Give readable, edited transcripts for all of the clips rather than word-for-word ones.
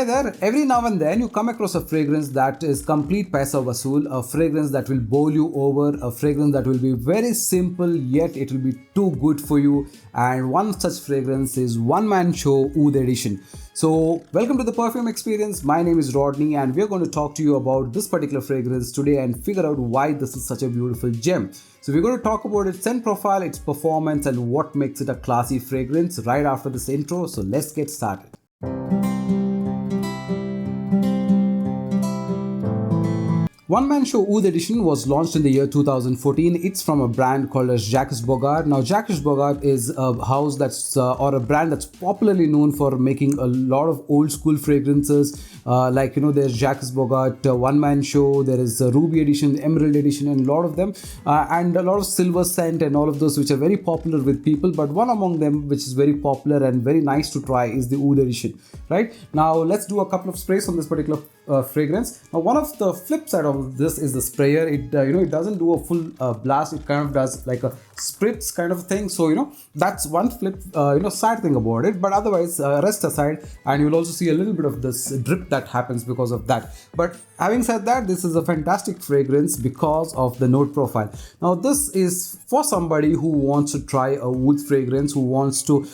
there, every now and then you come across a fragrance that is complete Paisa Wasool, a fragrance that will bowl you over, a fragrance that will be very simple yet it will be too good for you. And one such fragrance is One Man Show Oud Edition. So welcome to the Perfume Experience. My name is Rodney and we are going to talk to you about this particular fragrance today and figure out why this is such a beautiful gem. So we're going to talk about its scent profile, its performance and what makes it a classy fragrance right after this intro. So let's get started. One Man Show Oud Edition was launched in the year 2014. It's from a brand called as Jacques Bogart. Now, Jacques Bogart is a house that's or a brand that's popularly known for making a lot of old school fragrances. There's Jacques Bogart One Man Show. There is Ruby Edition, Emerald Edition, and a lot of them, and a lot of silver scent and all of those which are very popular with people. But one among them, which is very popular and very nice to try, is the Oud Edition. Right now, let's do a couple of sprays on this particular fragrance. Now, one of the flip side of this is the sprayer. It it doesn't do a full blast. It kind of does like a spritz kind of thing. So that's one flip sad thing about it. But otherwise, rest aside, and you'll also see a little bit of this drip that happens because of that. But having said that, this is a fantastic fragrance because of the note profile. Now, this is for somebody who wants to try a wood fragrance, who wants to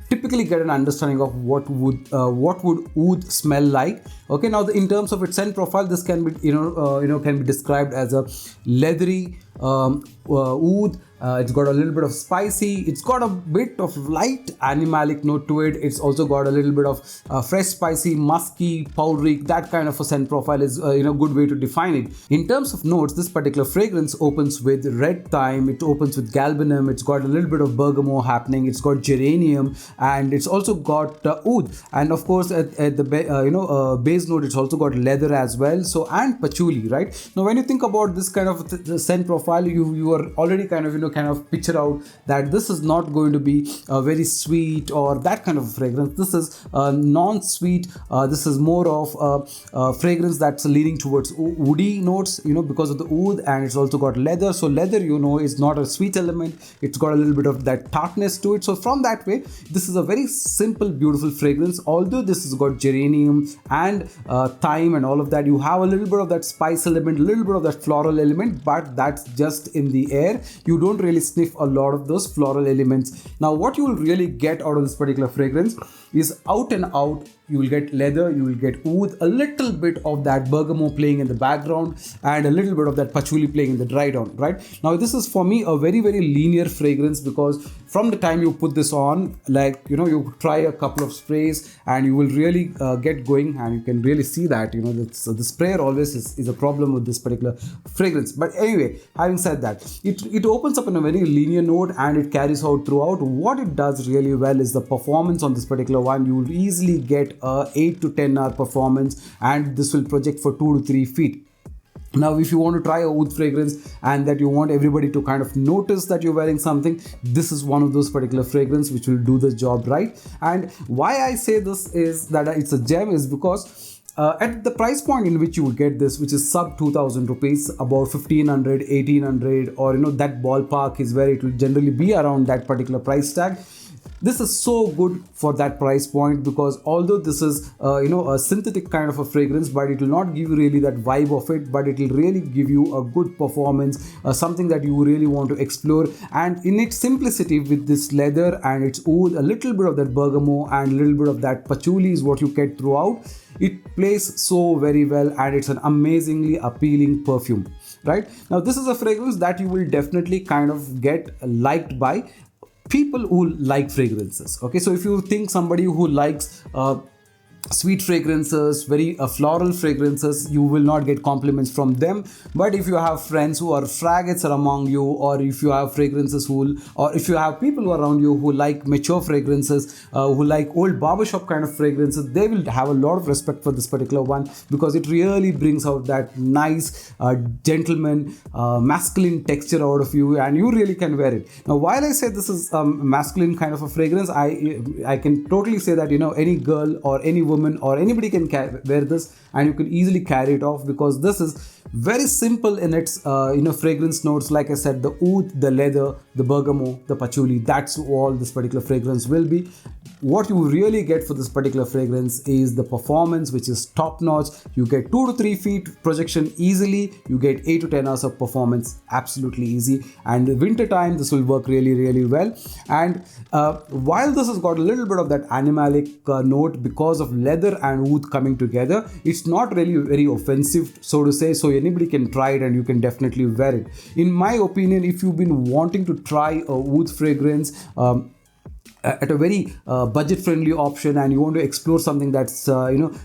typically get an understanding of what would oud smell like. Okay, now in terms of its scent profile, this can be can be described as a leathery oud. It's got a little bit of spicy. It's got a bit of light animalic note to it. It's also got a little bit of fresh, spicy, musky, powdery. That kind of a scent profile is a good way to define it. In terms of notes, this particular fragrance opens with red thyme. It opens with galbanum. It's got a little bit of bergamot happening. It's got geranium, and it's also got oud. And of course, at the base note, it's also got leather as well. So and patchouli, right? Now, when you think about this kind of scent profile, you are already kind of picture out that this is not going to be very sweet or that kind of fragrance. This is non-sweet. This is more of a fragrance that's leaning towards woody notes, because of the oud, and it's also got leather. So leather, is not a sweet element. It's got a little bit of that tartness to it. So from that way, this is a very simple, beautiful fragrance. Although this has got geranium and thyme and all of that, you have a little bit of that spice element, a little bit of that floral element, but that's just in the air. You don't really sniff a lot of those floral elements. Now, what you will really get out of this particular fragrance is out and out. You will get leather, you will get oud, a little bit of that bergamot playing in the background, and a little bit of that patchouli playing in the dry down, right? Now, this is for me a very, very linear fragrance because from the time you put this on, you try a couple of sprays and you will really get going, and you can really see that, the sprayer always is a problem with this particular fragrance. But anyway, having said that, it opens up in a very linear note and it carries out throughout. What it does really well is the performance on this particular one. You will easily get a 8 to 10 hour performance, and this will project for 2 to 3 feet. Now, if you want to try a oud fragrance and that you want everybody to kind of notice that you're wearing something, this is one of those particular fragrance which will do the job right. And why I say this is that it's a gem is because at the price point in which you will get this, which is sub 2000 rupees, about 1500, 1800, or that ballpark is where it will generally be around that particular price tag. This is so good for that price point because although this is a synthetic kind of a fragrance, but it will not give you really that vibe of it, but it will really give you a good performance, something that you really want to explore. And in its simplicity with this leather and its oud, a little bit of that bergamot and a little bit of that patchouli is what you get throughout. It plays so very well, and it's an amazingly appealing perfume. Right now, this is a fragrance that you will definitely kind of get liked by people who like fragrances. Okay, so if you think somebody who likes sweet fragrances, very floral fragrances, you will not get compliments from them. But if you have friends who are fraggots among you, or if you have fragrances or if you have people around you who like mature fragrances, who like old barbershop kind of fragrances, they will have a lot of respect for this particular one because it really brings out that nice gentleman masculine texture out of you, and you really can wear it. Now, while I say this is masculine kind of a fragrance, I can totally say that any girl or any woman or anybody can wear this, and you can easily carry it off, because this is very simple in its fragrance notes. Like I said, the oud, the leather, the bergamot, the patchouli, that's all this particular fragrance will be. What you really get for this particular fragrance is the performance, which is top notch. You get 2 to 3 feet projection easily. You get 8 to 10 hours of performance absolutely easy. And winter time, this will work really, really well. And while this has got a little bit of that animalic note because of leather and oud coming together, it's not really very offensive, so to say. So anybody can try it and you can definitely wear it. In my opinion, if you've been wanting to try a oud fragrance, at a very budget-friendly option, and you want to explore something that's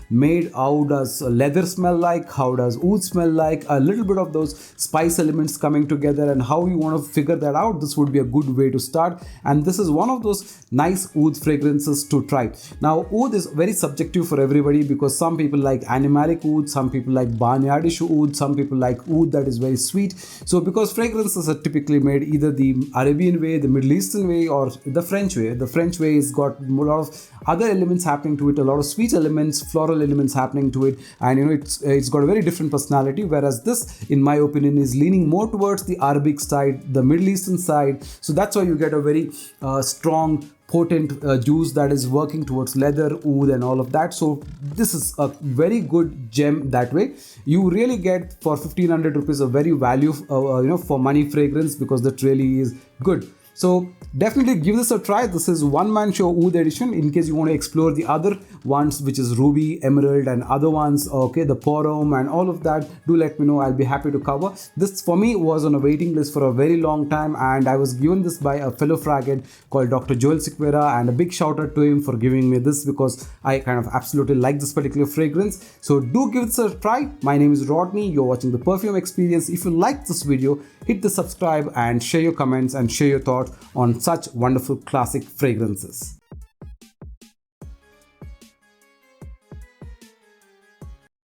made, how does leather smell like, how does oud smell like, a little bit of those spice elements coming together, and how you want to figure that out, this would be a good way to start. And this is one of those nice oud fragrances to try. Now, oud is very subjective for everybody, because some people like animalic oud, some people like barnyardish oud, some people like oud that is very sweet. So because fragrances are typically made either the Arabian way, the Middle Eastern way, or the French way. The French way has got a lot of other elements happening to it, a lot of sweet elements, floral elements happening to it, and it's got a very different personality. Whereas this, in my opinion, is leaning more towards the Arabic side, the Middle Eastern side. So that's why you get a very strong, potent juice that is working towards leather, oud, and all of that. So this is a very good gem that way. You really get for 1500 rupees a very value for money fragrance, because that really is good. So definitely give this a try. This is one man show oud edition. In case you want to explore the other ones, which is ruby, emerald, and other ones, okay, the porum and all of that, do let me know. I'll be happy to cover. This for me was on a waiting list for a very long time, and I was given this by a fellow fragant called Dr. Joel Siqueira, and a big shout out to him for giving me this, because I kind of absolutely like this particular fragrance. So do give this a try. My name is Rodney. You're watching the Perfume Experience. If you liked this video, hit the subscribe and share your comments and share your thoughts on such wonderful classic fragrances.